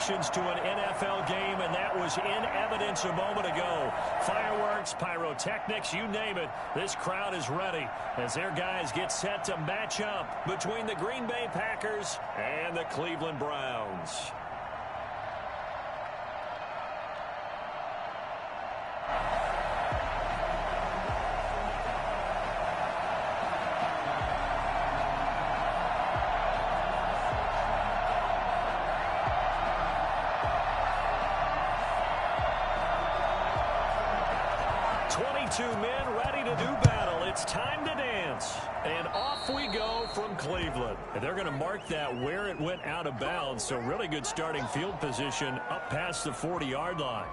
reactions to an NFL game, and that was in evidence a moment ago. Fireworks, pyrotechnics, you name it. This crowd is ready as their guys get set to match up between the Green Bay Packers and the Cleveland Browns. Two men ready to do battle. It's time to dance. And off we go from Cleveland. And they're going to mark that where it went out of bounds. So really good starting field position up past the 40-yard line.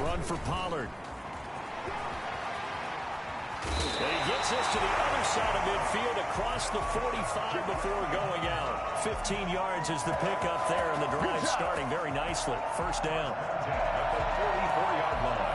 Run for Pollard. And he gets us to the other side of midfield across the 45 before going out. 15 yards is the pickup there, and the drive starting very nicely. First down. At the 44-yard line.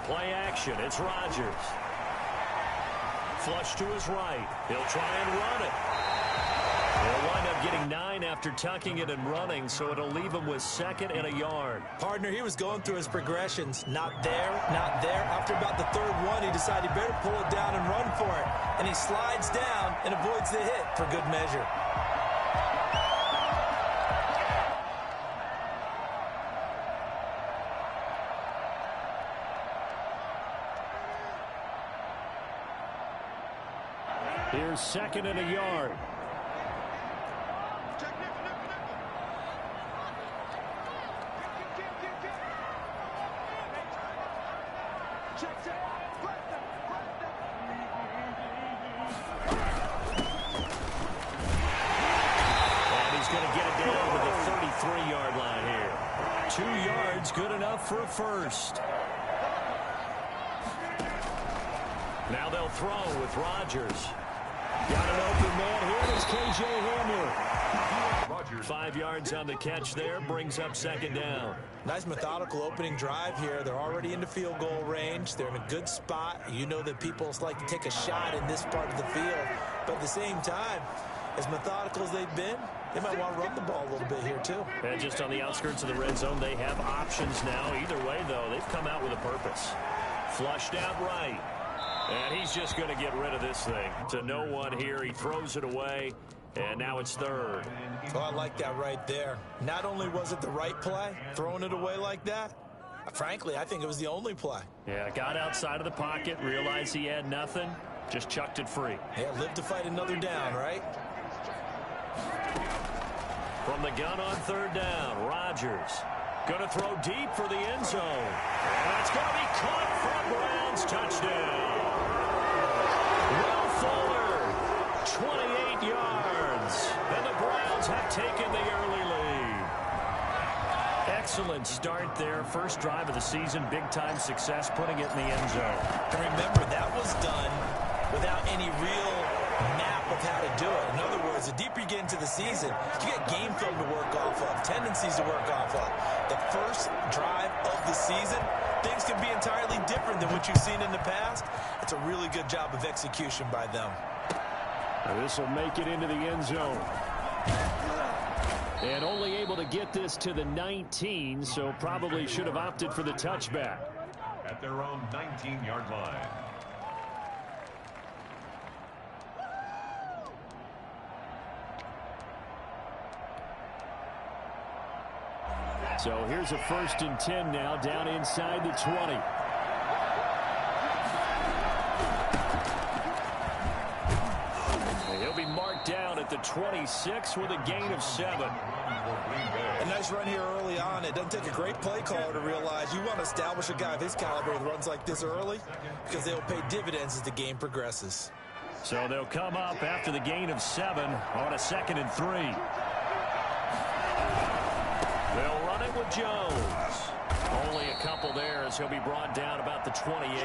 Play action. It's Rodgers. Flush to his right. He'll try and run it. They'll wind up getting 9 after tucking it and running, so it'll leave him with 2nd and a yard. Partner, he was going through his progressions. Not there, not there. After about the 3rd one, he decided he better pull it down and run for it. And he slides down and avoids the hit for good measure. Here's 2nd and a yard. And he's going to get it down to the 33-yard line here. 2 yards, good enough for a first. Now they'll throw with Rodgers. Got an open man. Here is K.J. Hamler. 5 yards on the catch there. Brings up 2nd down. Nice methodical opening drive here. They're already into field goal range. They're in a good spot. You know that people like to take a shot in this part of the field. But at the same time, as methodical as they've been, they might want to run the ball a little bit here too. And just on the outskirts of the red zone, they have options now. Either way, though, they've come out with a purpose. Flushed out right. And he's just going to get rid of this thing. To no one here. He throws it away. And now it's 3rd. Oh, I like that right there. Not only was it the right play, throwing it away like that, frankly, I think it was the only play. Yeah, got outside of the pocket, realized he had nothing, just chucked it free. Yeah, live to fight another down, right? From the gun on 3rd down, Rodgers. Going to throw deep for the end zone. And it's going to be caught for a Browns touchdown. Will Fuller, 28 yards. And the Browns have taken the early lead. Excellent start there. First drive of the season. Big-time success putting it in the end zone. And remember, that was done without any real map of how to do it. In other words, the deeper you get into the season, you get game film to work off of, tendencies to work off of. The first drive of the season, things can be entirely different than what you've seen in the past. It's a really good job of execution by them. This will make it into the end zone. And only able to get this to the 19, so probably should have opted for the touchback. At their own 19-yard line. So here's a 1st and 10 now, down inside the 20. And he'll be marked down at the 26 with a gain of 7. A nice run here early on. It doesn't take a great play caller to realize you want to establish a guy of his caliber that runs like this early because they'll pay dividends as the game progresses. So they'll come up after the gain of 7 on a 2nd and 3. They'll run it with Jones. Only a couple there as he'll be brought down about the 28.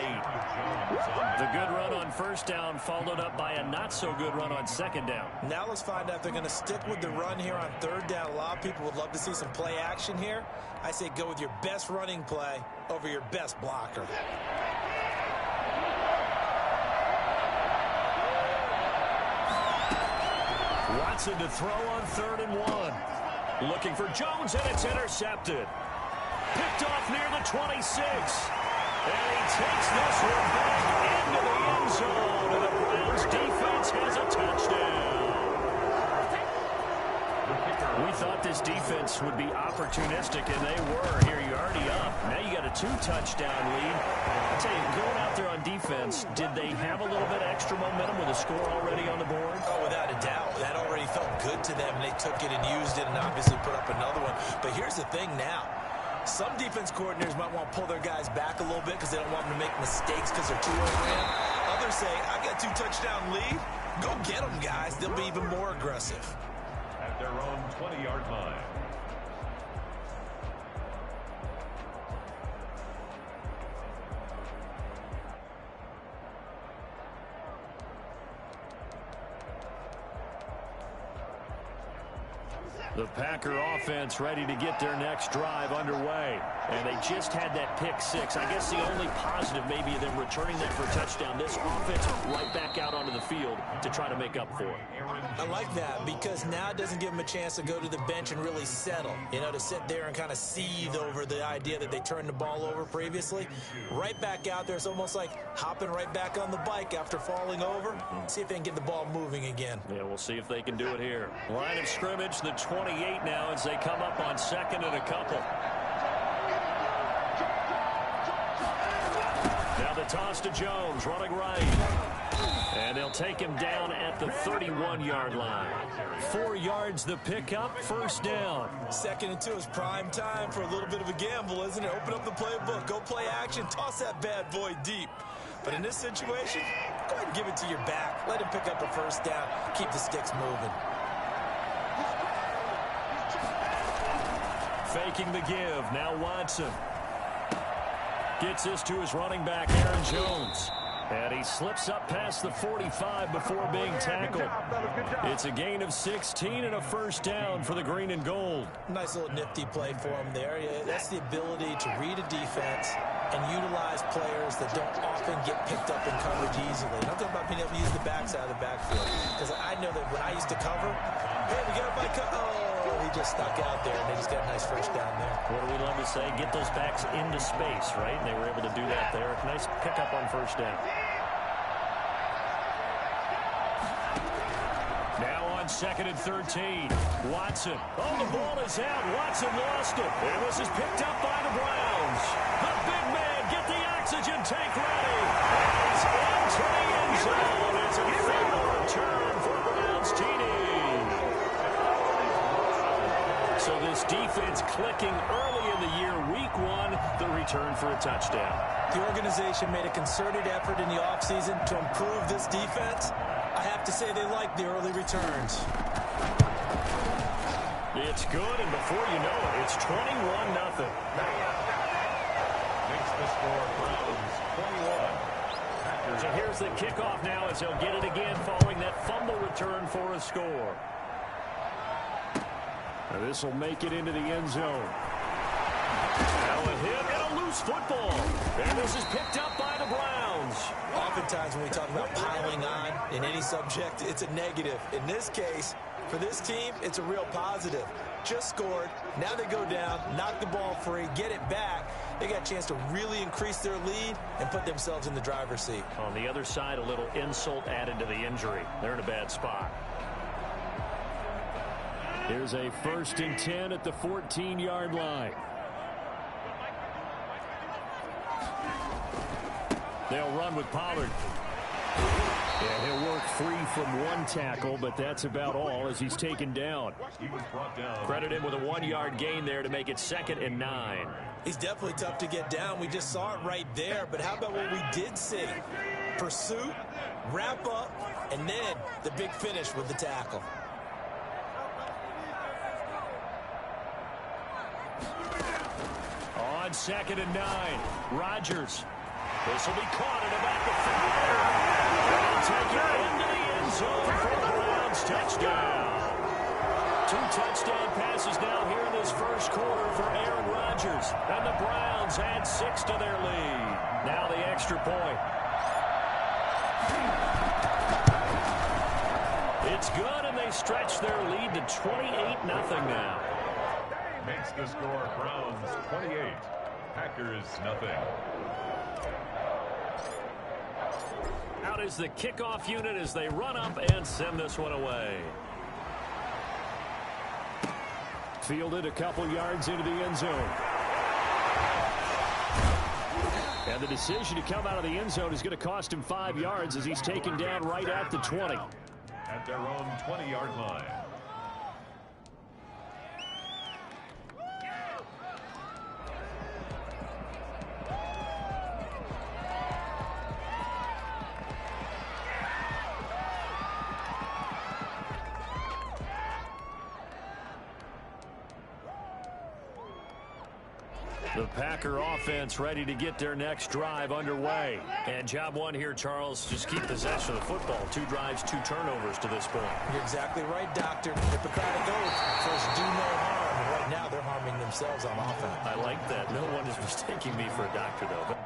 The good run on first down followed up by a not-so-good run on 2nd down. Now let's find out if they're going to stick with the run here on 3rd down. A lot of people would love to see some play action here. I say go with your best running play over your best blocker. Watson to throw on 3rd and 1. Looking for Jones, and it's intercepted. Picked off near the 26. And he takes this one back into the end zone. And the Browns defense has a touchdown. We thought this defense would be opportunistic, and they were. Here you're already up. Now you got a 2-touchdown lead. I'll tell you, going out there on defense, did they have a little bit of extra momentum with a score already on the board? Oh, without a doubt. That already felt good to them. They took it and used it and obviously put up another one. But here's the thing now. Some defense coordinators might want to pull their guys back a little bit because they don't want them to make mistakes because they're too overran. Others say, I got 2-touchdown lead. Go get them, guys. They'll be even more aggressive. At their own 20-yard line. The Packer offense ready to get their next drive underway. And they just had that pick 6. I guess the only positive maybe them returning that for a touchdown. This offense right back out onto the field to try to make up for it. I like that because now it doesn't give them a chance to go to the bench and really settle. You know, to sit there and kind of seethe over the idea that they turned the ball over previously. Right back out there. It's almost like hopping right back on the bike after falling over. See if they can get the ball moving again. Yeah, we'll see if they can do it here. Line of scrimmage, the 28 now as they come up on 2nd and a couple. Now the toss to Jones, running right. And they'll take him down at the 31-yard line. 4 yards the pickup, 1st down. 2nd and 2 is prime time for a little bit of a gamble, isn't it? Open up the playbook, go play action, toss that bad boy deep. But in this situation, go ahead and give it to your back. Let him pick up a 1st down, keep the sticks moving. Faking the give, now Watson. Gets this to his running back, Aaron Jones. And he slips up past the 45 before being tackled. It's a gain of 16 and a 1st down for the green and gold. Nice little nifty play for him there. That's the ability to read a defense and utilize players that don't often get picked up in coverage easily. And I'm talking about being able to use the backside of the backfield. Because I know that when I used to cover, hey, we got everybody he just stuck out there, and they just got a nice 1st down there. What do we love to say? Get those backs into space, right? And they were able to do that there. Nice pickup on 1st down. Now on 2nd and 13. Watson. Oh, the ball is out. Watson lost it. And this is picked up by the Browns. The big man, get the oxygen tank ready. It's into the end zone. It's a final return for Browns TD. So this defense clicking early in the year, week 1, the return for a touchdown. The organization made a concerted effort in the offseason to improve this defense. I have to say they like the early returns. It's good, and before you know it, it's 21-0. Makes the score Browns 21. So here's the kickoff now as they'll get it again following that fumble return for a score. This will make it into the end zone. Now a hit and a loose football. And this is picked up by the Browns. Oftentimes when we talk about piling on in any subject, it's a negative. In this case, for this team, it's a real positive. Just scored. Now they go down, knock the ball free, get it back. They got a chance to really increase their lead and put themselves in the driver's seat. On the other side, a little insult added to the injury. They're in a bad spot. Here's a 1st and 10 at the 14-yard line. They'll run with Pollard. And he'll work free from one tackle, but that's about all as he's taken down. He was brought down. Credit him with a 1-yard gain there to make it 2nd and 9. He's definitely tough to get down. We just saw it right there. But how about what we did see? Pursuit, wrap up, and then the big finish with the tackle. On 2nd and 9, Rodgers. This will be caught at about the 5. They'll take it into the end zone for a Browns touchdown. 2 touchdown passes now here in this first quarter for Aaron Rodgers. And the Browns add 6 to their lead. Now the extra point. It's good, and they stretch their lead to 28-0 now. Makes the score Browns 28, Packers nothing. Out is the kickoff unit as they run up and send this one away. Fielded a couple yards into the end zone. And the decision to come out of the end zone is going to cost him 5 yards as he's taken down right at the 20. At their own 20-yard line. The Packer offense ready to get their next drive underway. And job one here, Charles, just keep possession of the football. 2 drives, 2 turnovers to this point. You're exactly right, Doctor. Hippocratic oath. First, do no harm. Right now, they're harming themselves on offense. I like that. No one is mistaking me for a doctor, though. But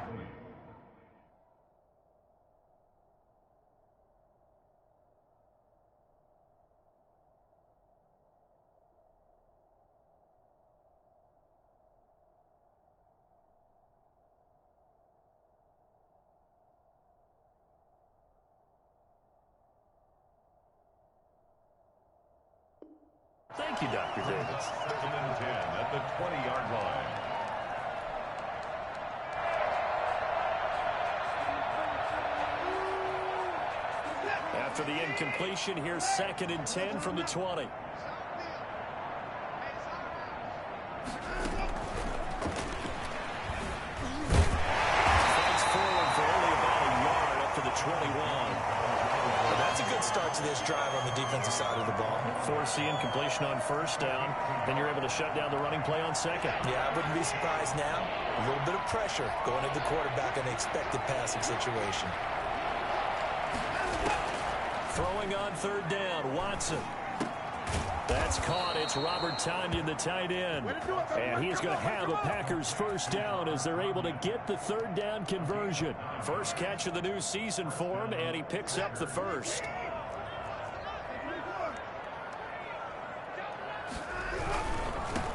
thank you, Dr. Davis. 2nd and 10 at the 20-yard line. After the incompletion, here's 2nd and 10 from the 20. Fights forward for only about a yard up to the 21. That's a good start to this drive on the defensive side of the ball. Force the incompletion on 1st down. Then you're able to shut down the running play on 2nd. Yeah, I wouldn't be surprised now. A little bit of pressure going at the quarterback in an expected passing situation. Throwing on 3rd down, Watson. That's caught. It's Robert Tonyan, the tight end. And he's going to have a Packers 1st down as they're able to get the 3rd down conversion. First catch of the new season for him, and he picks up the 1st.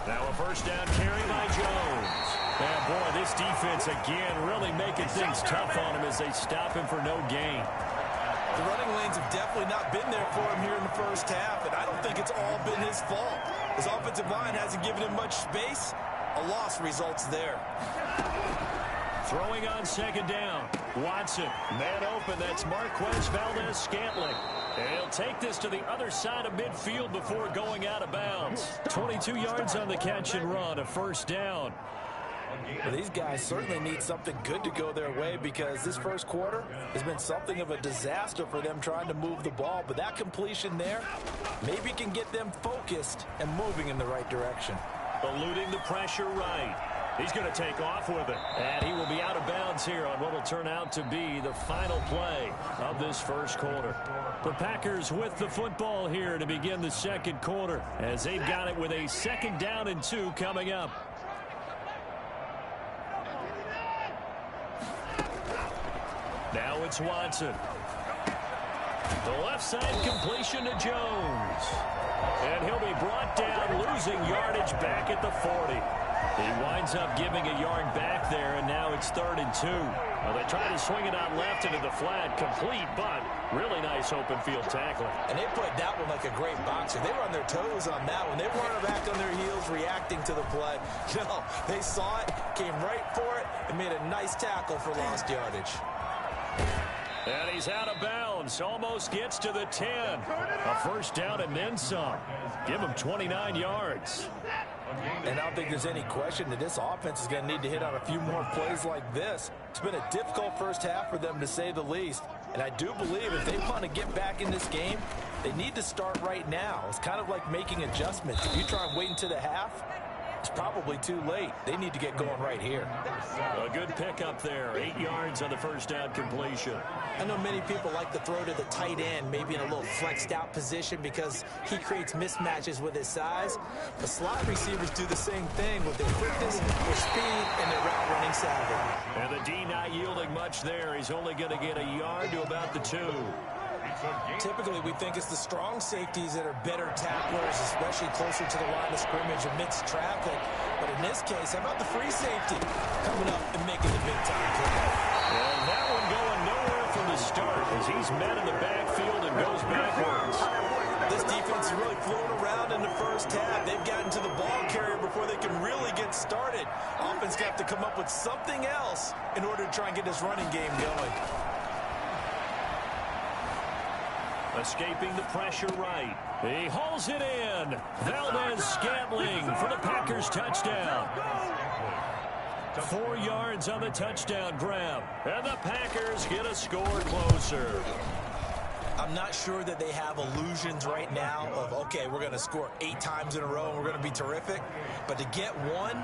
Now a 1st down carry by Jones. And boy, this defense again really making things tough on him as they stop him for no gain. The running lanes have definitely not been there for him here in the first half, and I don't think it's all been his fault. His offensive line hasn't given him much space. A loss results there. Throwing on 2nd down. Watson, man open. That's Marquez Valdes-Scantling. And he'll take this to the other side of midfield before going out of bounds. 22 yards on the catch and run, a 1st down. Well, these guys certainly need something good to go their way because this first quarter has been something of a disaster for them trying to move the ball. But that completion there maybe can get them focused and moving in the right direction. Eluding the pressure right. He's going to take off with it. And he will be out of bounds here on what will turn out to be the final play of this first quarter. The Packers with the football here to begin the 2nd quarter as they've got it with a 2nd down and 2 coming up. Now it's Watson. The left side completion to Jones. And he'll be brought down, losing yardage back at the 40. He winds up giving a yard back there, and now it's 3rd and 2. Well, they try to swing it out left into the flat, complete, but really nice open field tackling. And they played that one like a great boxer. They were on their toes on that one. They weren't back on their heels reacting to the play. No, they saw it, came right for it, and made a nice tackle for lost yardage. And he's out of bounds. Almost gets to the 10. A first down and then some. Give him 29 yards. And I don't think there's any question that this offense is going to need to hit on a few more plays like this. It's been a difficult first half for them, to say the least. And I do believe if they want to get back in this game, they need to start right now. It's kind of like making adjustments. If you try and wait until the half, it's probably too late. They need to get going right here. A good pickup there. 8 yards on the first down completion. I know many people like to throw to the tight end, maybe in a little flexed out position because he creates mismatches with his size. The slot receivers do the same thing with their quickness, their speed, and their route running savvy. And the D not yielding much there. He's only going to get a yard to about the 2. Typically, we think it's the strong safeties that are better tacklers, especially closer to the line of scrimmage amidst traffic. But in this case, how about the free safety coming up and making the big-time play? And that one going nowhere from the start as he's met in the backfield and goes backwards. This defense is really floating around in the first half. They've gotten to the ball carrier before they can really get started. Offense got to come up with something else in order to try and get this running game going. Escaping the pressure right. He hauls it in. Valdez-Scantling for the Packers touchdown. 4 yards on the touchdown grab. And the Packers get a score closer. I'm not sure that they have illusions right now of, okay, we're going to score 8 times in a row and we're going to be terrific. But to get one,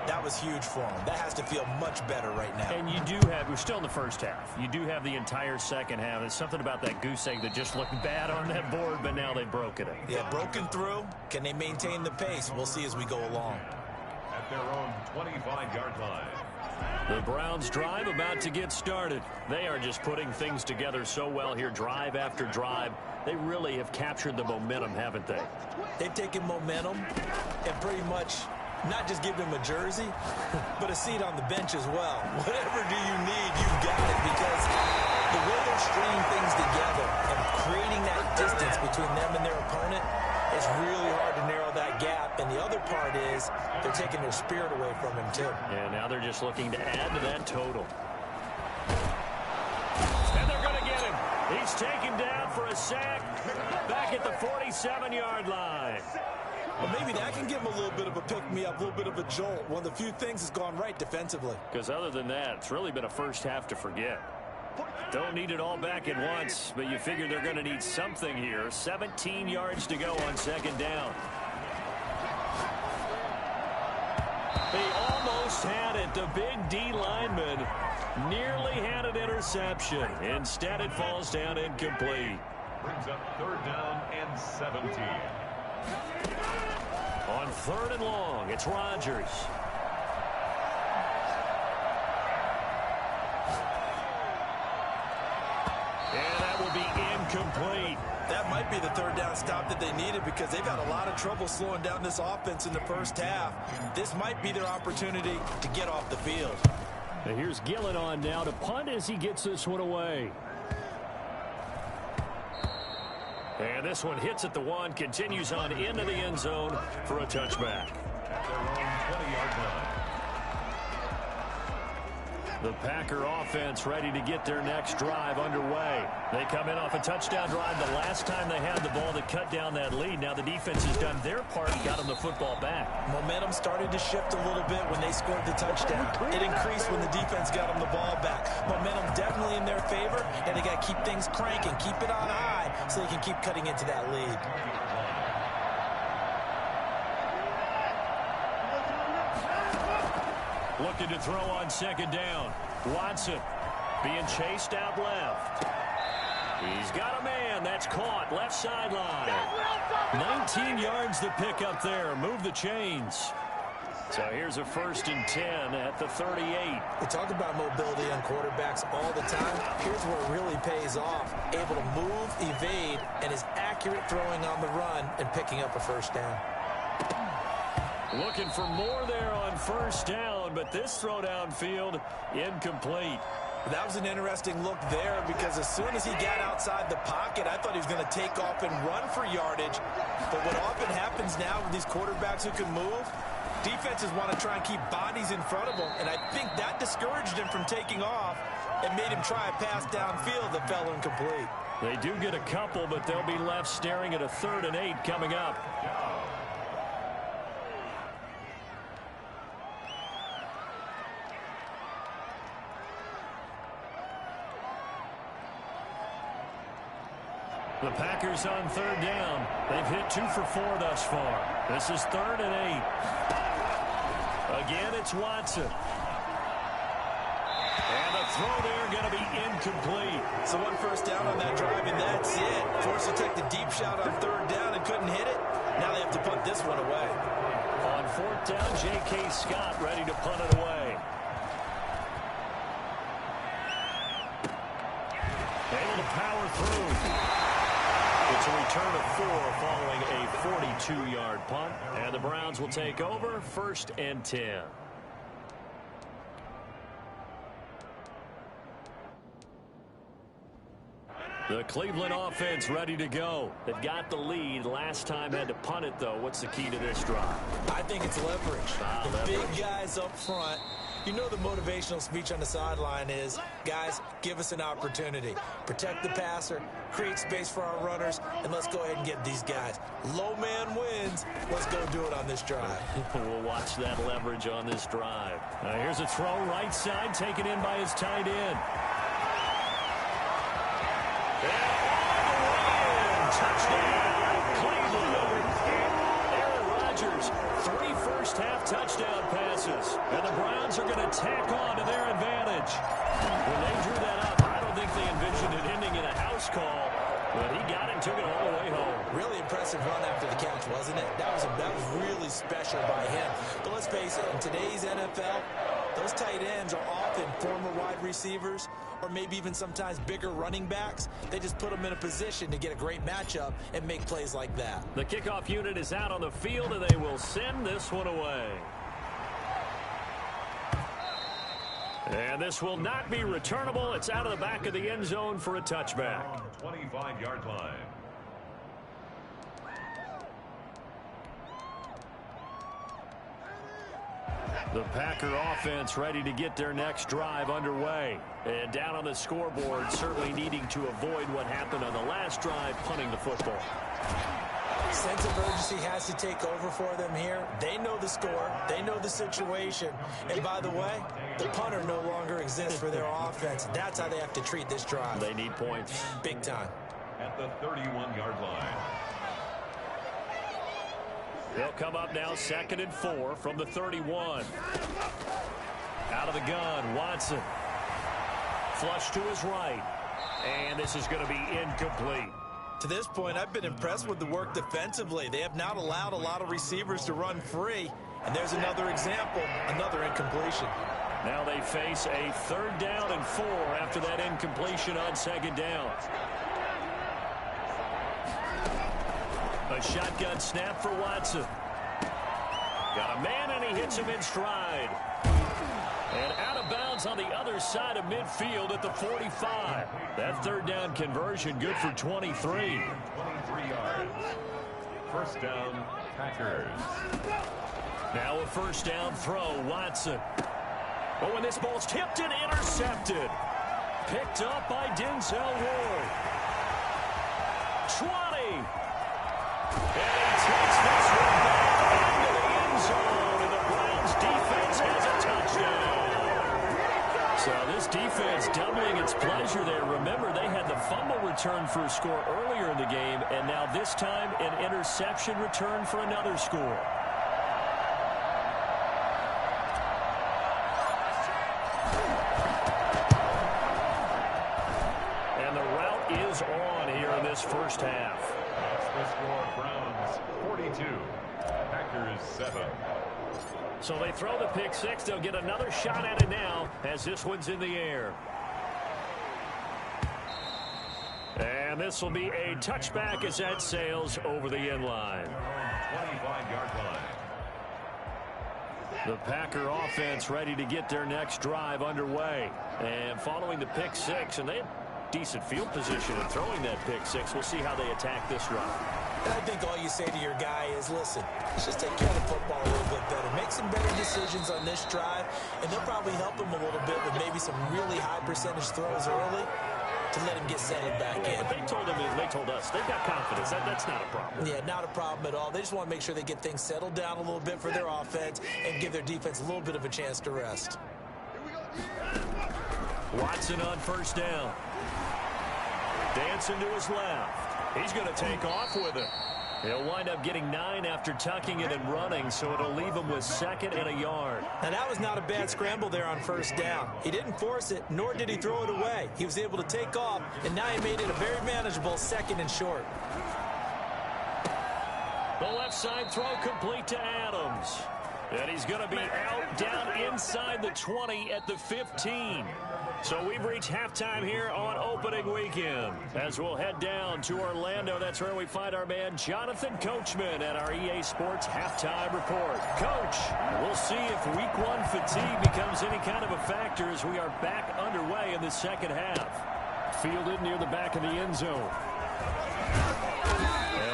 that was huge for them. That has to feel much better right now. And you do have, we're still in the first half. You do have the entire second half. There's something about that goose egg that just looked bad on that board, but now they've broken it. Yeah, broken through. Can they maintain the pace? We'll see as we go along. At their own 25-yard line. The Browns drive about to get started. They are just putting things together so well here, drive after drive. They really have captured the momentum, haven't they? They've taken momentum and pretty much not just give him a jersey, but a seat on the bench as well. Whatever do you need, you've got it, because the way they're stringing things together and creating that distance between them and their opponent, it's really hard to narrow that gap. And the other part is they're taking their spirit away from him, too. And now they're just looking to add to that total. And they're going to get him. He's taken down for a sack back at the 47-yard line. Well, maybe that can give him a little bit of a pick-me-up, a little bit of a jolt. One of the few things that's gone right defensively. Because other than that, it's really been a first half to forget. Don't need it all back at once, but you figure they're going to need something here. 17 yards to go on second down. He almost had it. The big D lineman nearly had an interception. Instead, it falls down incomplete. Brings up 3rd down and 17. On 3rd and long, it's Rodgers. And that will be incomplete. That might be the 3rd down stop that they needed, because they've had a lot of trouble slowing down this offense in the first half. This might be their opportunity to get off the field. And here's Gillen on now to punt as he gets this one away. And this one hits at the 1, continues on into the end zone for a touchback. At their own 20-yard line. The Packer offense ready to get their next drive underway. They come in off a touchdown drive the last time they had the ball that cut down that lead. Now the defense has done their part, got them the football back. Momentum started to shift a little bit when they scored the touchdown. It increased when the defense got them the ball back. Momentum definitely in their favor, and they got to keep things cranking, keep it on high so they can keep cutting into that lead. Looking to throw on second down. Watson being chased out left. He's got a man. That's caught. Left sideline. 19 yards to pick up there. Move the chains. So here's a 1st and 10 at the 38. We talk about mobility on quarterbacks all the time. Here's where it really pays off. Able to move, evade, and is accurate throwing on the run and picking up a first down. Looking for more there on 1st down, but this throw downfield incomplete. That was an interesting look there, because as soon as he got outside the pocket, I thought he was going to take off and run for yardage. But what often happens now with these quarterbacks who can move, Defenses want to try and keep bodies in front of them, and I think that discouraged him from taking off and made him try a pass downfield that fell incomplete. They do get a couple, but they'll be left staring at a 3rd and 8 coming up. The Packers on 3rd down. They've hit 2 for 4 thus far. This is 3rd and 8. Again, it's Watson. And the throw there going to be incomplete. So 1 first down on that drive, and that's it. Forced to take the deep shot on 3rd down and couldn't hit it. Now they have to punt this one away. On 4th down, J.K. Scott ready to punt it away. Able to power through. It's a return of 4 following a 42-yard punt. And the Browns will take over 1st and 10. The Cleveland offense ready to go. They've got the lead. Last time had to punt it, though. What's the key to this drive? I think it's leverage. Big guys up front. You know the motivational speech on the sideline is, guys, give us an opportunity. Protect the passer, create space for our runners, and let's go ahead and get these guys. Low man wins. Let's go do it on this drive. We'll watch that leverage on this drive. Here's a throw right side, taken in by his tight end. Touchdown, Cleveland. Aaron Rodgers, 3 first-half touchdown passes. And the Browns are going to tack on to their advantage. When they drew that up, I don't think they envisioned it ending in a house call. But he got it and took it all the way home. Really impressive run after the catch, wasn't it? That was really special by him. But let's face it, in today's NFL, those tight ends are often former wide receivers or maybe even sometimes bigger running backs. They just put them in a position to get a great matchup and make plays like that. The kickoff unit is out on the field, and they will send this one away. And this will not be returnable. It's out of the back of the end zone for a touchback. 25-yard line. The Packer offense ready to get their next drive underway. And down on the scoreboard, certainly needing to avoid what happened on the last drive, punting the football. Sense of urgency has to take over for them here. They know the score. They know the situation. And by the way, the punter no longer exists for their offense. That's how they have to treat this drive. They need points. Big time. At the 31-yard line. They'll come up now 2nd and 4 from the 31. Out of the gun, Watson. Flush to his right. And this is going to be incomplete. To this point, I've been impressed with the work defensively. They have not allowed a lot of receivers to run free. And there's another example, another incompletion. Now they face a 3rd down and 4 after that incompletion on 2nd down. A shotgun snap for Watson. Got a man, and he hits him in stride. And out of bounds on the other side of midfield at the 45. That 3rd down conversion good for 23. 23 yards. First down, Packers. Now a 1st down throw, Watson. Oh, and this ball's tipped and intercepted. Picked up by Denzel Ward. 20. And he takes this one back into the end zone, and the Browns defense has a touchdown. So this defense doubling its pleasure there. Remember, they had the fumble return for a score earlier in the game, and now this time an interception return for another score. And the route is on here in this first half. The score, Browns 42, Packers 7. So they throw the pick 6. They'll get another shot at it now as this one's in the air. And this will be a touchback as that sails over the end line. 25-yard line. The Packer offense ready to get their next drive underway. And following the pick 6, and they had decent field position in throwing that pick 6. We'll see how they attack this drive. And I think all you say to your guy is, listen, let's just take care of the football a little bit better. Make some better decisions on this drive, and they'll probably help him a little bit with maybe some really high percentage throws early to let him get settled back in. But they told us, they've got confidence. That's not a problem. Yeah, not a problem at all. They just want to make sure they get things settled down a little bit for their offense and give their defense a little bit of a chance to rest. Watson on first down. Dancing to his left. He's going to take off with it. He'll wind up getting 9 after tucking it and running, so it'll leave him with 2nd and a yard. Now, that was not a bad scramble there on first down. He didn't force it, nor did he throw it away. He was able to take off, and now he made it a very manageable 2nd and short. The left side throw complete to Adams. And he's going to be out down inside the 20 at the 15. So we've reached halftime here on opening weekend. As we'll head down to Orlando, that's where we find our man Jonathan Coachman at our EA Sports Halftime Report. Coach, we'll see if week 1 fatigue becomes any kind of a factor as we are back underway in the second half. Fielded near the back of the end zone.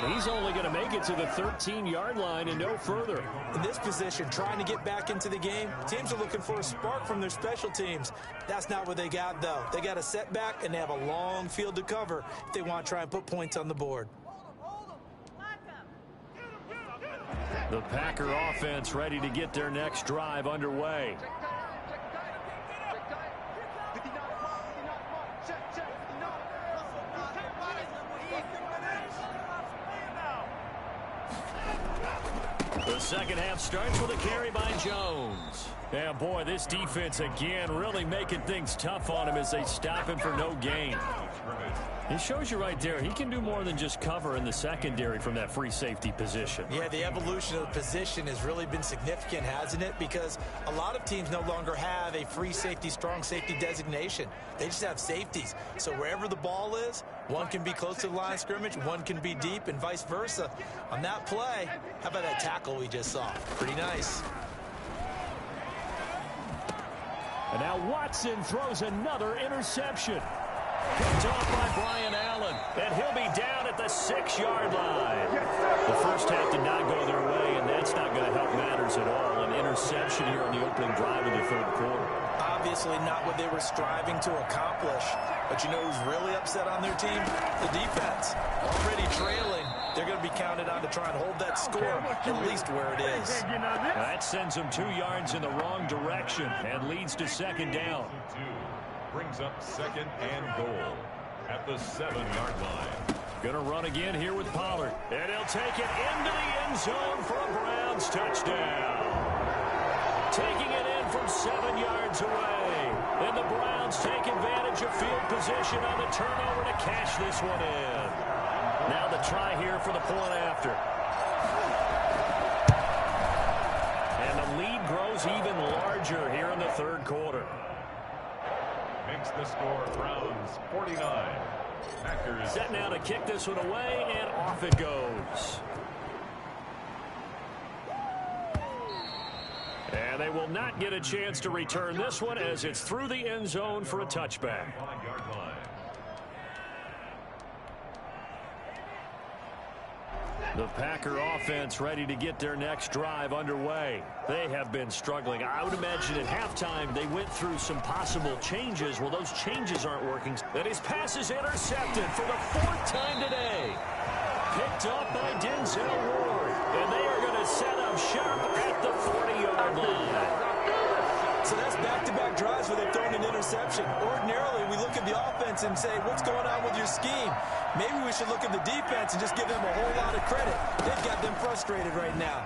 And he's only going to make it to the 13-yard line and no further. In this position, trying to get back into the game, teams are looking for a spark from their special teams. That's not what they got, though. They got a setback, and they have a long field to cover if they want to try and put points on the board. The Packer offense ready to get their next drive underway. The second half starts with a carry by Jones. Yeah, boy, this defense again really making things tough on him as they stop him for no gain. It shows you right there, he can do more than just cover in the secondary from that free safety position. Yeah, the evolution of the position has really been significant, hasn't it? Because a lot of teams no longer have a free safety, strong safety designation. They just have safeties. So wherever the ball is, one can be close to the line of scrimmage, one can be deep, and vice versa. On that play, how about that tackle we just saw? Pretty nice. And now Watson throws another interception. Picked off by Brian Allen, and he'll be down at the 6-yard line. The first half did not go their way, and that's not going to help matters at all. An interception here on the opening drive of the third quarter. Obviously not what they were striving to accomplish. But you know who's really upset on their team? The defense. Already trailing. They're going to be counted on to try and hold that score at least where it is. That sends them 2 yards in the wrong direction and leads to second down. Brings up 2nd and goal at the 7-yard line. Gonna run again here with Pollard. And he'll take it into the end zone for a Browns touchdown. Taking it in from 7 yards away. And the Browns take advantage of field position on the turnover to cash this one in. Now the try here for the point after. And the lead grows even larger here in the third quarter. Makes the score Browns 49. Packers set now to kick this one away, and off it goes. And they will not get a chance to return this one as it's through the end zone for a touchback. 5-yard line. The Packer offense ready to get their next drive underway. They have been struggling. I would imagine at halftime they went through some possible changes. Well, those changes aren't working. And his pass is intercepted for the 4th time today. Picked up by Denzel Ward. And they are going to set up shop at the 40-yard line. So that's back-to-back drives where they've thrown an interception. Ordinarily, we look at the offense and say, what's going on with your scheme? Maybe we should look at the defense and just give them a whole lot of credit. They've got them frustrated right now.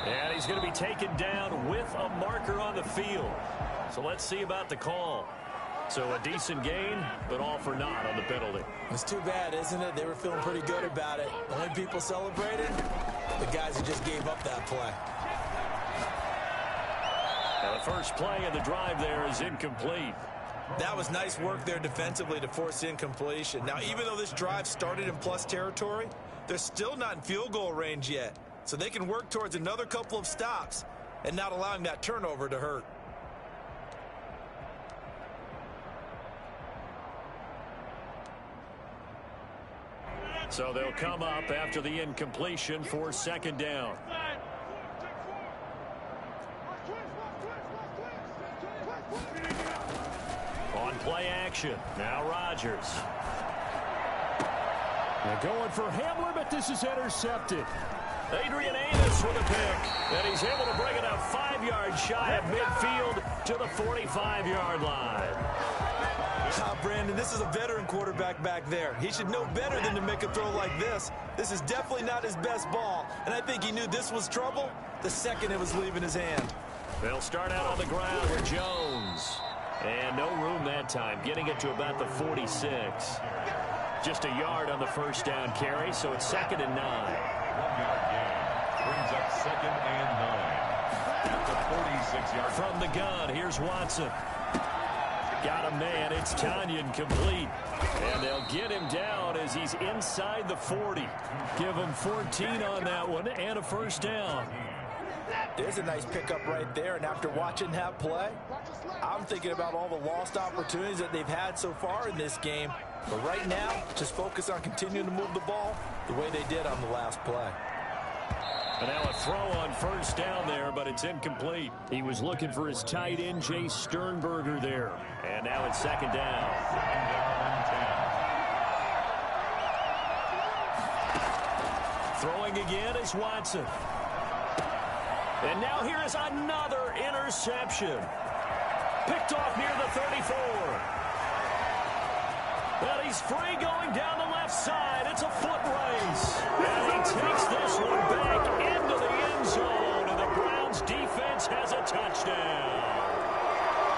And he's going to be taken down with a marker on the field. So let's see about the call. So a decent gain, but all for naught on the penalty. It's too bad, isn't it? They were feeling pretty good about it. Only people celebrated, the guys who just gave up that play. Now the first play of the drive there is incomplete. That was nice work there defensively to force incompletion. Now, even though this drive started in plus territory, they're still not in field goal range yet. So they can work towards another couple of stops and not allowing that turnover to hurt. So they'll come up after the incompletion for second down. On play action. Now Rodgers. They're going for Hamler, but this is intercepted. Adrian Amos with a pick. And he's able to bring it up 5 yards shy of midfield to the 45-yard line. Brandon, this is a veteran quarterback back there. He should know better than to make a throw like this. This is definitely not his best ball. And I think he knew this was trouble the second it was leaving his hand. They'll start out on the ground with Jones. And no room that time, getting it to about the 46. Just a yard on the first down carry, so it's 2nd and 9. 1-yard gain. Brings up 2nd and 9. At the 46-yard. From the gun, here's Watson. Got a man, it's Tanyan complete. And they'll get him down as he's inside the 40. Give him 14 on that one and a first down. There's a nice pickup right there, and after watching that play, I'm thinking about all the lost opportunities that they've had so far in this game. But right now, just focus on continuing to move the ball the way they did on the last play. And now a throw on first down there, but it's incomplete. He was looking for his tight end, Jay Sternberger there. And now it's 2nd down. 2nd down and 10. Throwing again is Watson. And now here is another interception. Picked off near the 34. Well, he's free going down the left side. It's a foot race. And he takes this one back into the end zone. And the Browns defense has a touchdown.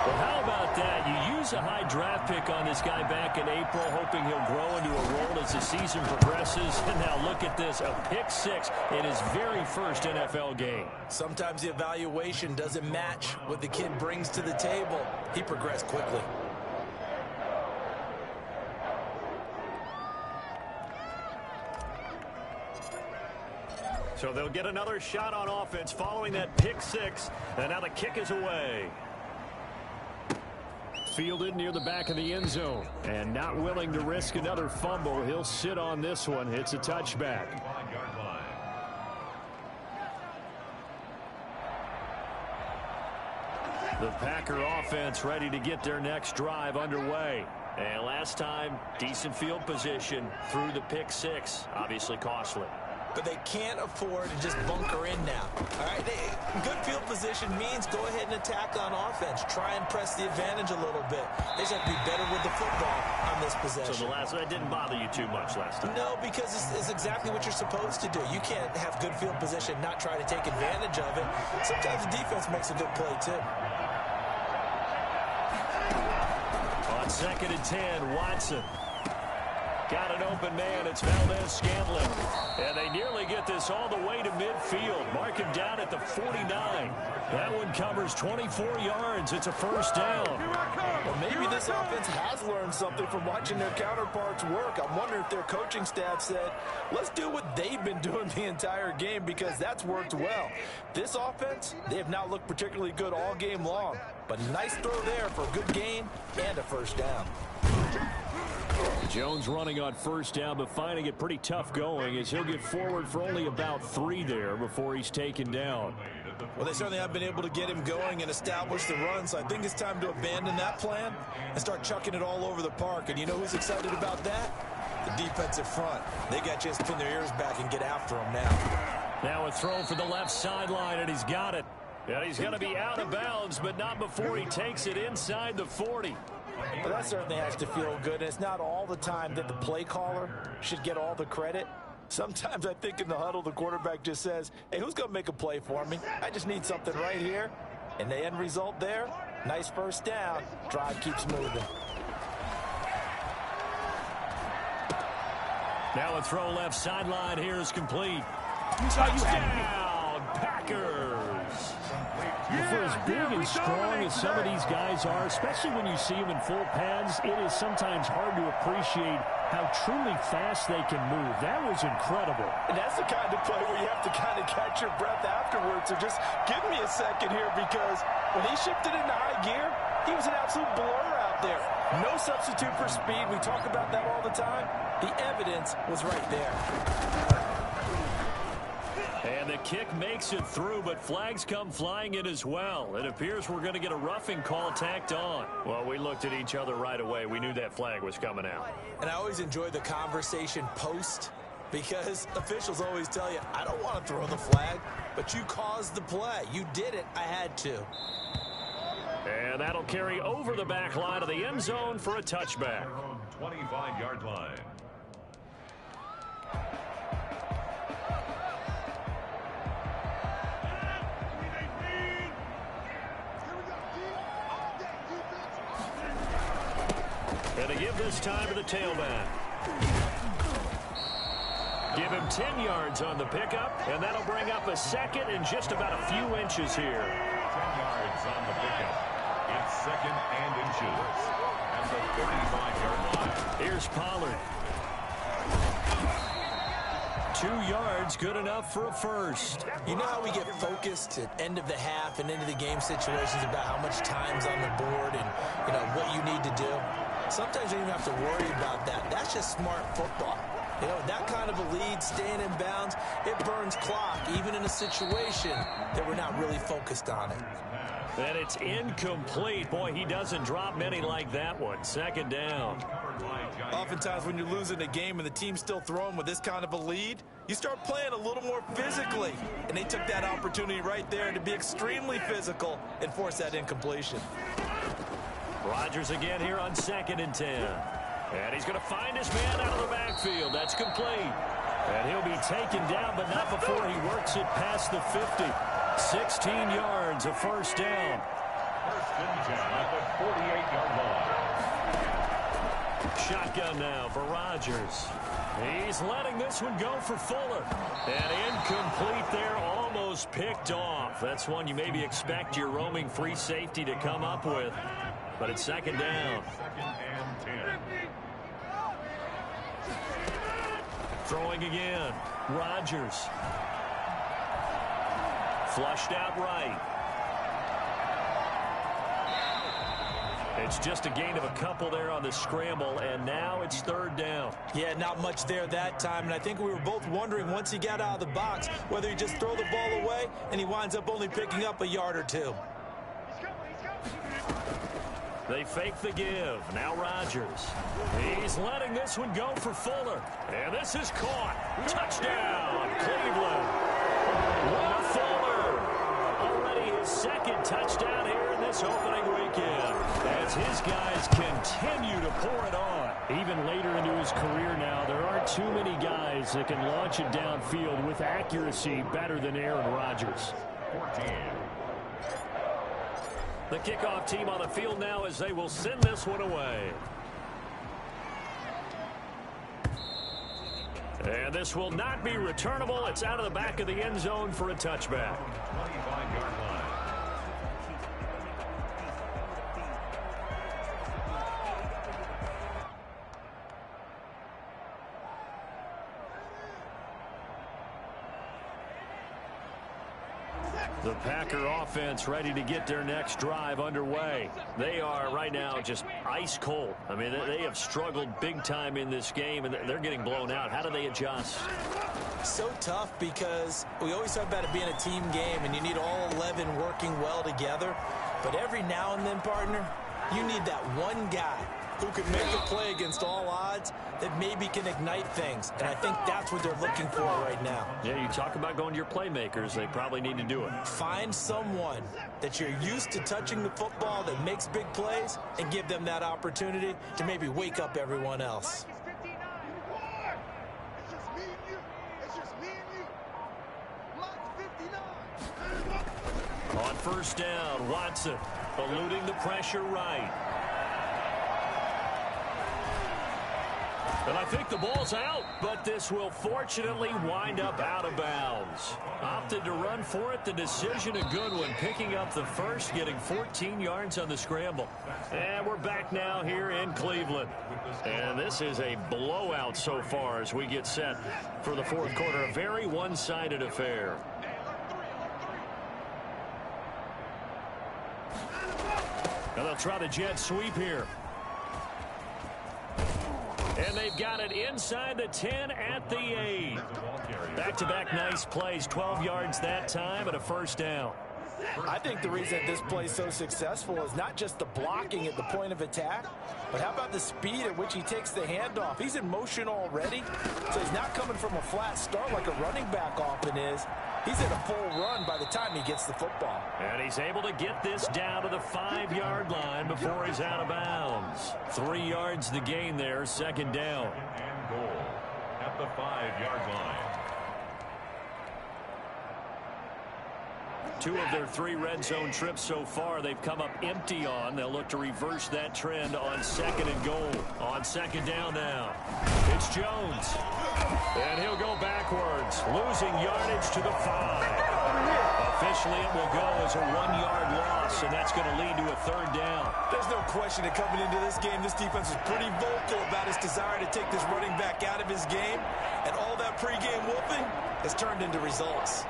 Well, how about that? You use a high draft pick on this guy back in April, hoping he'll grow into a role as the season progresses. And now look at this, a pick 6 in his very first NFL game. Sometimes the evaluation doesn't match what the kid brings to the table. He progressed quickly. So they'll get another shot on offense following that pick 6. And now the kick is away. Fielded near the back of the end zone. And not willing to risk another fumble. He'll sit on this one. It's a touchback. 5-yard line. The Packer offense ready to get their next drive underway. And last time, decent field position through the pick 6. Obviously costly. But they can't afford to just bunker in now. All right, good field position means go ahead and attack on offense. Try and press the advantage a little bit. They just have to be better with the football on this possession. So the last one didn't bother you too much last time? No, because it's exactly what you're supposed to do. You can't have good field position, not try to take advantage of it. Sometimes the defense makes a good play, too. On 2nd and 10, Watson. Got an open man. It's Valdez-Scantling. And they nearly get this all the way to midfield. Mark him down at the 49. That one covers 24 yards. It's a first down. Well, maybe this offense has learned something from watching their counterparts work. I'm wondering if their coaching staff said, let's do what they've been doing the entire game, because that's worked well. This offense, they have not looked particularly good all game long. But nice throw there for a good gain and a first down. Jones running on first down, but finding it pretty tough going as he'll get forward for only about 3 there before he's taken down. Well, they certainly have been able to get him going and establish the run, so I think it's time to abandon that plan and start chucking it all over the park. And you know who's excited about that? The defensive front. They got a chance to pin their ears back and get after him now. Now a throw for the left sideline, and he's got it. And he's going to be out of bounds, but not before he takes it inside the 40. Well, that certainly has to feel good. And it's not all the time that the play caller should get all the credit. Sometimes I think in the huddle, the quarterback just says, hey, who's going to make a play for me? I just need something right here. And the end result there, nice first down. Drive keeps moving. Now a throw left sideline here is complete. Touchdown, Packers. For as big and strong as some of these guys are, especially when you see them in full pads, it is sometimes hard to appreciate how truly fast they can move. That was incredible. And that's the kind of play where you have to kind of catch your breath afterwards. So just give me a second here, because when he shifted into high gear, he was an absolute blur out there. No substitute for speed. We talk about that all the time. The evidence was right there. And the kick makes it through, but flags come flying in as well. It appears we're going to get a roughing call tacked on. Well, we looked at each other right away. We knew that flag was coming out. And I always enjoy the conversation post, because officials always tell you, I don't want to throw the flag, but you caused the play. You did it. I had to. And that'll carry over the back line of the end zone for a touchback. 25-yard line. And to give this time to the tailback. Give him 10 yards on the pickup, and that'll bring up a second and just about a few inches here. 10 yards on the pickup. It's second and inches at the 35-yard line. Here's Pollard. 2 yards, good enough for a first. You know how we get focused at end of the half and into the game situations about how much time's on the board and, you know, what you need to do? Sometimes you don't even have to worry about that. That's just smart football. You know, that kind of a lead, staying in bounds, it burns clock, even in a situation that we're not really focused on it. And it's incomplete. Boy, he doesn't drop many like that one. Second down. Oftentimes when you're losing a game and the team's still throwing with this kind of a lead, you start playing a little more physically. And they took that opportunity right there to be extremely physical and force that incompletion. Rodgers again here on 2nd and 10. And he's going to find his man out of the backfield. That's complete. And he'll be taken down, but not before he works it past the 50. 16 yards, a first down. First and 10 at the 48-yard line. Shotgun now for Rodgers. He's letting this one go for Fuller. And incomplete there, almost picked off. That's one you maybe expect your roaming free safety to come up with. But it's second down. Second and 10. Throwing again. Rodgers. Flushed out right. It's just a gain of a couple there on the scramble, and now it's third down. Yeah, not much there that time, and I think we were both wondering once he got out of the box whether he just throw the ball away, and he winds up only picking up a yard or two. They fake the give. Now Rodgers. He's letting this one go for Fuller. And this is caught. Touchdown, Cleveland. Will Fuller. Already his second touchdown here in this opening weekend. As his guys continue to pour it on. Even later into his career now, there aren't too many guys that can launch it downfield with accuracy better than Aaron Rodgers. 14. The kickoff team on the field now as they will send this one away. And this will not be returnable. It's out of the back of the end zone for a touchback. 25-yard line. The Packer offense ready to get their next drive underway. They are right now just ice cold. I mean, they have struggled big time in this game, and they're getting blown out. How do they adjust? So tough because we always talk about it being a team game, and you need all 11 working well together. But every now and then, partner, you need that one guy who can make a play against all odds that maybe can ignite things. And I think that's what they're looking for right now. Yeah, you talk about going to your playmakers. They probably need to do it. Find someone that you're used to touching the football that makes big plays and give them that opportunity to maybe wake up everyone else. On first down, Watson eluding the pressure right. And I think the ball's out, but this will fortunately wind up out of bounds. Opted to run for it. The decision a good one, picking up the first, getting 14 yards on the scramble. And we're back now here in Cleveland. And this is a blowout so far as we get set for the fourth quarter. A very one-sided affair. And they'll try the jet sweep here. And they've got it inside the 10 at the 8. Back-to-back nice plays, 12 yards that time and a first down. I think the reason this play is so successful is not just the blocking at the point of attack, but how about the speed at which he takes the handoff? He's in motion already, so he's not coming from a flat start like a running back often is. He's in a full run by the time he gets the football. And he's able to get this down to the 5-yard line before he's out of bounds. 3 yards the gain there, second down. And goal at the 5-yard line. 2 of their 3 red zone trips so far they've come up empty on. They'll look to reverse that trend on second and goal. On second down now, it's Jones. And he'll go backwards, losing yardage to the 5. Officially, it will go as a 1-yard loss, and that's going to lead to a third down. There's no question that coming into this game, this defense is pretty vocal about his desire to take this running back out of his game, and all that pregame whooping has turned into results.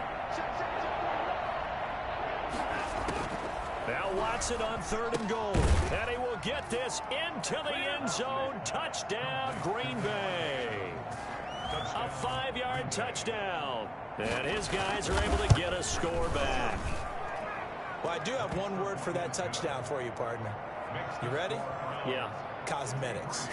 Now Watson on third and goal. And he will get this into the end zone. Touchdown, Green Bay. A 5-yard touchdown. And his guys are able to get a score back. Well, I do have one word for that touchdown for you, partner. You ready? Yeah. Cosmetics.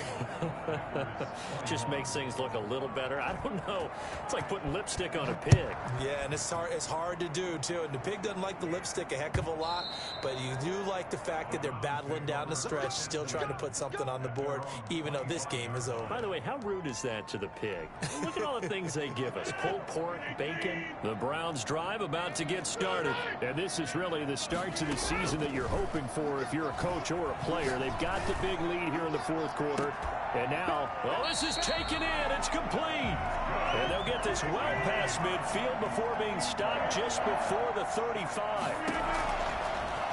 Just makes things look a little better. I don't know. It's like putting lipstick on a pig. Yeah, and it's hard to do, too. And the pig doesn't like the lipstick a heck of a lot, but you do like the fact that they're battling down the stretch, still trying to put something on the board, even though this game is over. By the way, how rude is that to the pig? Look at all the things they give us. Pulled pork, bacon. The Browns drive about to get started. And this is really the start to the season that you're hoping for if you're a coach or a player. They've got the big lead here in the fourth quarter. And now, oh, this is taken in. It's complete. And they'll get this well past midfield before being stopped just before the 35.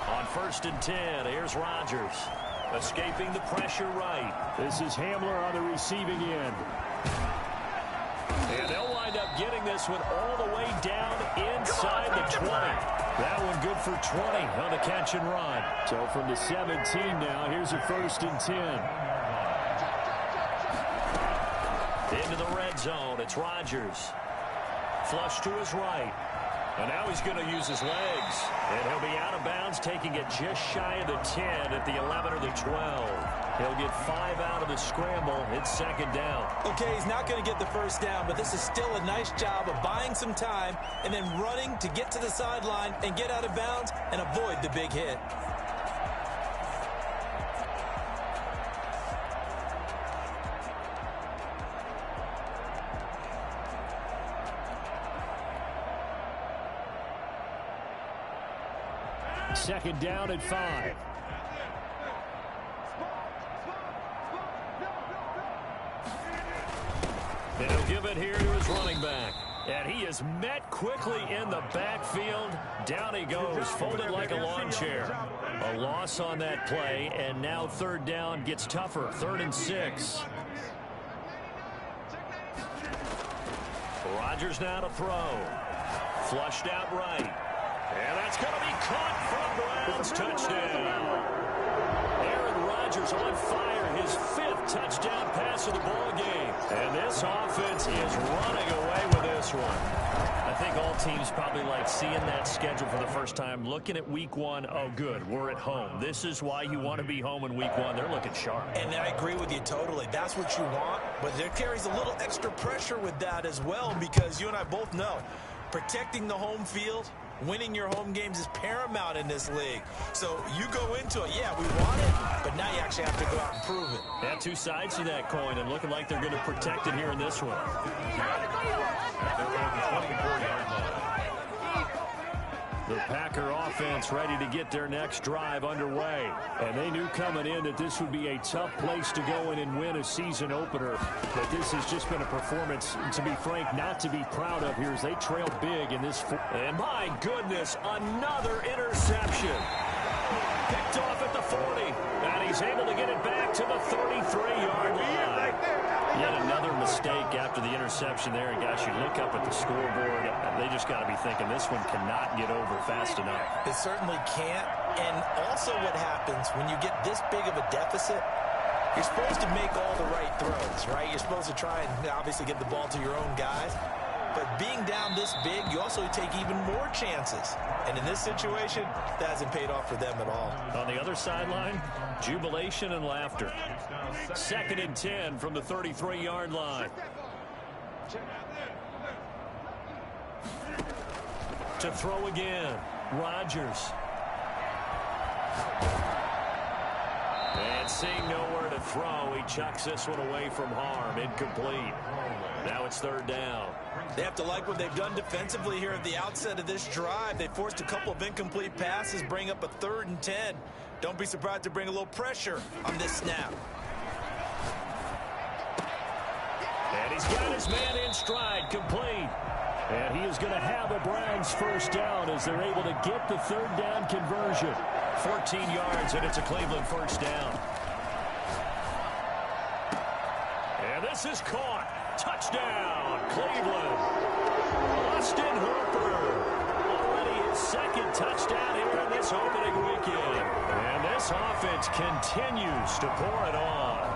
On first and 10, here's Rodgers. Escaping the pressure right. This is Hamler on the receiving end. And they'll wind up getting this one all the way down inside the 20. That one good for 20 on the catch and run. So from the 17 now, here's a first and 10. Into the red zone, it's Rodgers. Flush to his right. And now he's going to use his legs. And he'll be out of bounds, taking it just shy of the 10 at the 11 or the 12. He'll get 5 out of the scramble. It's second down. Okay, he's not going to get the first down, but this is still a nice job of buying some time and then running to get to the sideline and get out of bounds and avoid the big hit. Second down at 5. And he'll give it here to his running back. And he is met quickly in the backfield. Down he goes, folded like a lawn chair. A loss on that play, and now third down gets tougher. 3rd and 6. Rodgers now to throw. Flushed out right. And that's going to be caught for a Browns touchdown. Aaron Rodgers on fire, his 5th touchdown pass of the ball game. And this offense is running away with this one. I think all teams probably like seeing that schedule for the first time, looking at week 1. Oh, good, we're at home. This is why you want to be home in week 1. They're looking sharp. And I agree with you totally. That's what you want. But there carries a little extra pressure with that as well, because you and I both know protecting the home field, winning your home games is paramount in this league. So you go into it, yeah, we want it, but now you actually have to go out and prove it. Yeah, 2 sides to that coin, and looking like they're going to protect it here in this one. The Packer offense ready to get their next drive underway. And they knew coming in that this would be a tough place to go in and win a season opener. But this has just been a performance, to be frank, not to be proud of here as they trail big in this. And my goodness, another interception. Picked off at the 40. And he's able to get it back to the 33-yard line. Yet another mistake after the interception there. And gosh, you look up at the scoreboard, they just got to be thinking this one cannot get over fast enough. It certainly can't. And also what happens when you get this big of a deficit, You're supposed to make all the right throws, right? You're supposed to try and obviously get the ball to your own guys. But being down this big, you also take even more chances. And in this situation, that hasn't paid off for them at all. On the other sideline, jubilation and laughter. 2nd and 10 from the 33-yard line. To throw again, Rodgers. And seeing nowhere to throw, he chucks this one away from harm. Incomplete. Now it's 3rd down. They have to like what they've done defensively here at the outset of this drive. They forced a couple of incomplete passes, bring up a 3rd and 10. Don't be surprised to bring a little pressure on this snap. And he's got his man in stride, complete. And he is going to have a Browns 1st down as they're able to get the 3rd down conversion. 14 yards, and it's a Cleveland 1st down. And this is caught. Touchdown, Cleveland. Austin Hooper. Already his 2nd touchdown here in this opening weekend. And this offense continues to pour it on.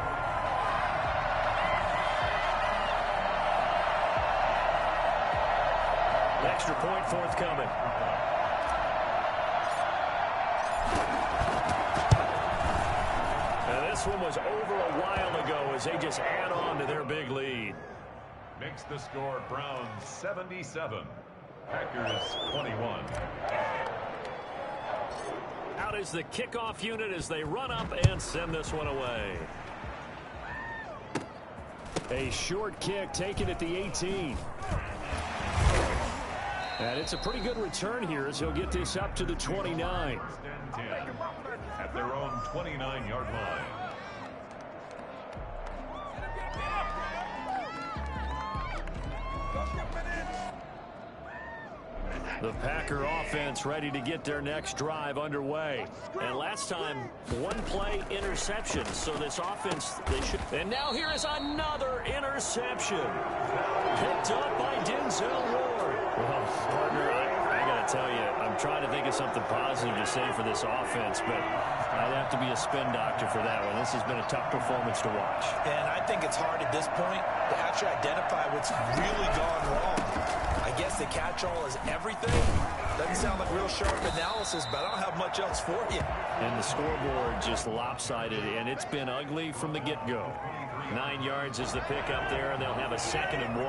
Extra point forthcoming. And this one was over a while ago as they just add on to their big lead. Makes the score Browns 77, Packers 21. Out is the kickoff unit as they run up and send this one away. A short kick taken at the 18. And it's a pretty good return here as he'll get this up to the 29. At their own 29-yard line. The Packer offense ready to get their next drive underway. And last time, one play interception. So this offense, they should. And now here is another interception. Picked up by Denzel Ward. Well, partner, I got to tell you, I'm trying to think of something positive to say for this offense, but I'd have to be a spin doctor for that one. This has been a tough performance to watch. And I think it's hard at this point to actually identify what's really gone wrong. I guess the catch-all is everything. Doesn't sound like real sharp analysis, but I don't have much else for you. And the scoreboard just lopsided, and it's been ugly from the get-go. 9 yards is the pickup there, and they'll have a 2nd and 1.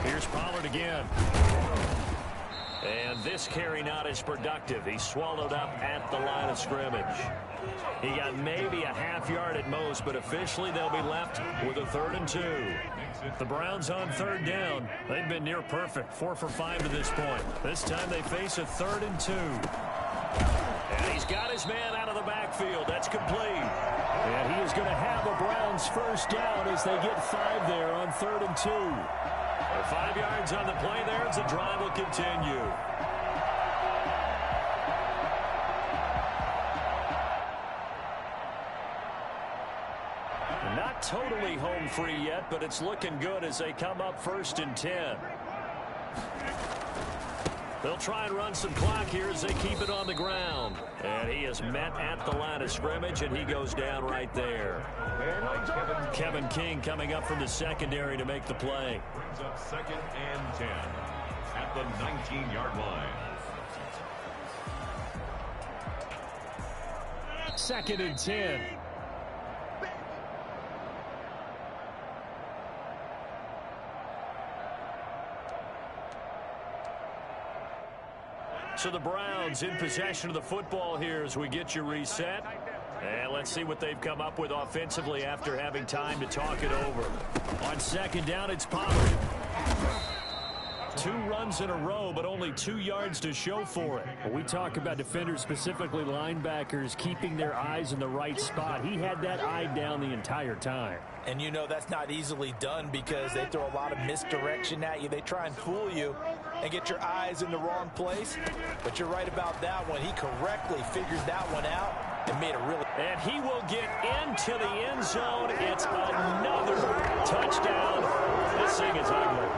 Here's Pollard again. And this carry not as productive. He's swallowed up at the line of scrimmage. He got maybe a half yard at most, but officially they'll be left with a 3rd and 2. The Browns on 3rd down. They've been near perfect, 4 for 5 to this point. This time they face a 3rd and 2. And he's got his man out of the backfield. That's complete. And he is going to have a Browns 1st down as they get 5 there on 3rd and 2. 5 yards on the play there as the drive will continue. Not totally home free yet, but it's looking good as they come up 1st and 10. They'll try and run some clock here as they keep it on the ground. And he is met at the line of scrimmage, and he goes down right there. Kevin King coming up from the secondary to make the play. Brings up 2nd and 10 at the 19-yard line. 2nd and 10. So the Browns in possession of the football here as we get you reset. And let's see what they've come up with offensively after having time to talk it over. On 2nd down, it's Pollard. 2 runs in a row, but only 2 yards to show for it. We talk about defenders, specifically linebackers, keeping their eyes in the right spot. He had that eye down the entire time. And you know that's not easily done because they throw a lot of misdirection at you. They try and fool you and get your eyes in the wrong place. But you're right about that one. He correctly figured that one out and made a really... And he will get into the end zone. It's another touchdown. This thing is ugly.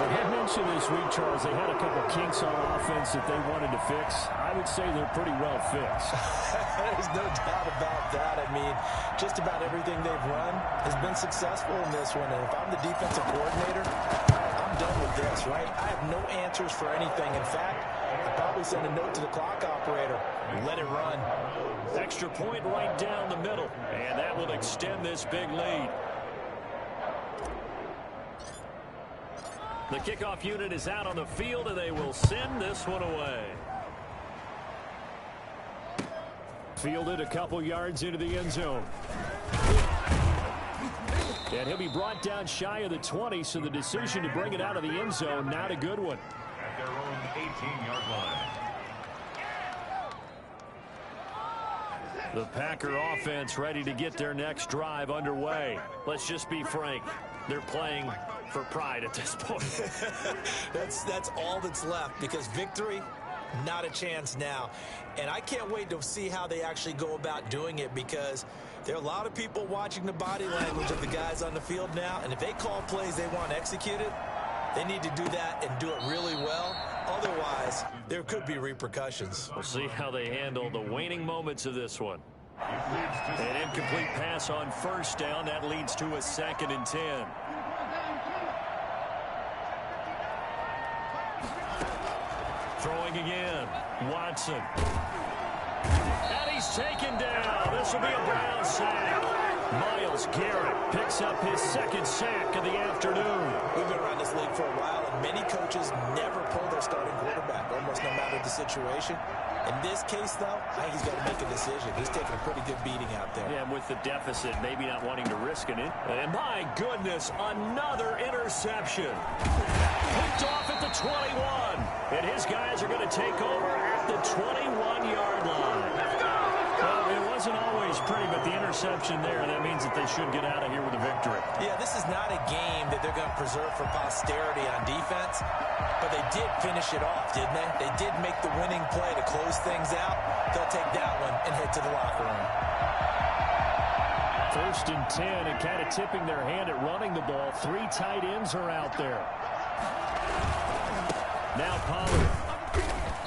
We're heading into mentioned this week, Charles, they had a couple kinks on offense that they wanted to fix. I would say they're pretty well fixed. There's no doubt about that. I mean, just about everything they've run has been successful in this one. And if I'm the defensive coordinator, I'm done with this, right? I have no answers for anything. In fact, I'd probably send a note to the clock operator and let it run. Extra point right down the middle, and that will extend this big lead. The kickoff unit is out on the field, and they will send this one away. Fielded a couple yards into the end zone. And he'll be brought down shy of the 20, so the decision to bring it out of the end zone, not a good one. At their own 18-yard line. The Packer offense ready to get their next drive underway. Let's just be frank. They're playing for pride at this point. That's all that's left, because victory, not a chance now. And I can't wait to see how they actually go about doing it, because there are a lot of people watching the body language of the guys on the field now, and if they call plays they want executed, they need to do that and do it really well. Otherwise, there could be repercussions. We'll see how they handle the waning moments of this one. An incomplete pass on first down. That leads to a 2nd and 10. Throwing again. Watson. And he's taken down. This will be a Brown sack. Myles Garrett picks up his 2nd sack of the afternoon. We've been around this league for a while, and many coaches never pull their starting quarterback, almost no matter the situation. In this case, though, I think he's got to make a decision. He's taking a pretty good beating out there. Yeah, with the deficit, maybe not wanting to risk it. And my goodness, another interception. Picked off at the 21. And his guys are going to take over at the 21-yard line. Well, it wasn't always pretty, but the interception there, that means that they should get out of here with a victory. Yeah, this is not a game that they're going to preserve for posterity on defense, but they did finish it off, didn't they? They did make the winning play to close things out. They'll take that one and head to the locker room. 1st and 10, and kind of tipping their hand at running the ball. 3 tight ends are out there. Now Pollard.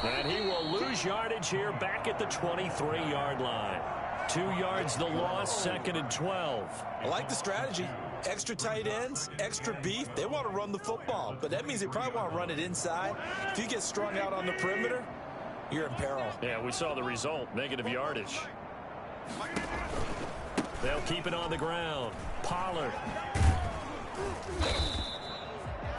And he will lose yardage here back at the 23-yard line. 2 yards the loss, 2nd and 12. I like the strategy. Extra tight ends, extra beef. They want to run the football, but that means they probably want to run it inside. If you get strung out on the perimeter, you're in peril. Yeah, we saw the result, negative yardage. They'll keep it on the ground. Pollard.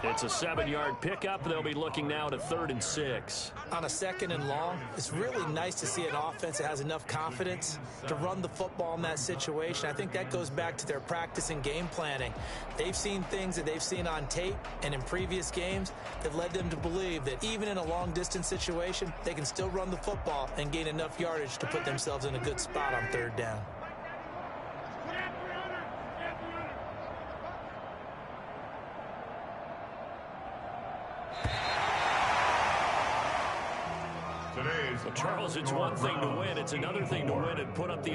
It's a 7-yard pickup. They'll be looking now to 3rd and 6. On a 2nd and long, it's really nice to see an offense that has enough confidence to run the football in that situation. I think that goes back to their practice and game planning. They've seen things that they've seen on tape and in previous games that led them to believe that even in a long-distance situation, they can still run the football and gain enough yardage to put themselves in a good spot on 3rd down. Today's Well, Charles, it's one thing to win. It's another thing to win and put up the